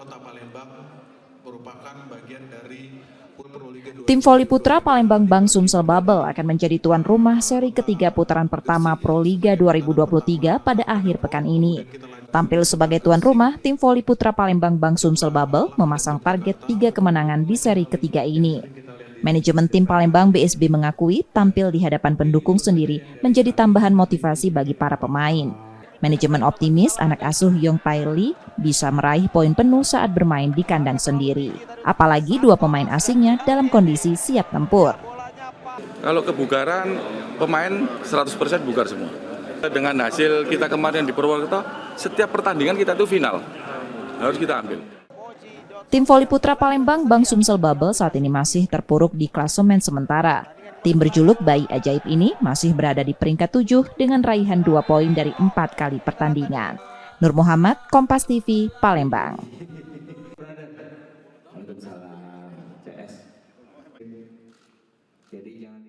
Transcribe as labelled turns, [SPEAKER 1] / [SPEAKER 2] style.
[SPEAKER 1] Kota Palembang merupakan bagian dari Proliga 2.
[SPEAKER 2] Tim voli putra Palembang Bank Sumsel Bubble akan menjadi tuan rumah seri ketiga putaran pertama Proliga 2023 pada akhir pekan ini. Tampil sebagai tuan rumah, tim voli putra Palembang Bank Sumsel Bubble memasang target 3 kemenangan di seri ketiga ini. Manajemen tim Palembang BSB mengakui tampil di hadapan pendukung sendiri menjadi tambahan motivasi bagi para pemain. Manajemen optimis anak asuh Yong Tae Lee bisa meraih poin penuh saat bermain di kandang sendiri. Apalagi dua pemain asingnya dalam kondisi siap tempur.
[SPEAKER 3] Kalau kebugaran, pemain 100% bugar semua. Dengan hasil kita kemarin di Purwokerto, setiap pertandingan kita itu final. Harus kita ambil.
[SPEAKER 2] Tim voli putra Palembang Bank Sumsel Bubble saat ini masih terpuruk di klasemen sementara. Tim berjuluk Bayi Ajaib ini masih berada di peringkat 7 dengan raihan 2 poin dari 4 kali pertandingan. Nur Muhammad, Kompas TV, Palembang.
[SPEAKER 4] Waalaikumsalam, CS. Jadi jangan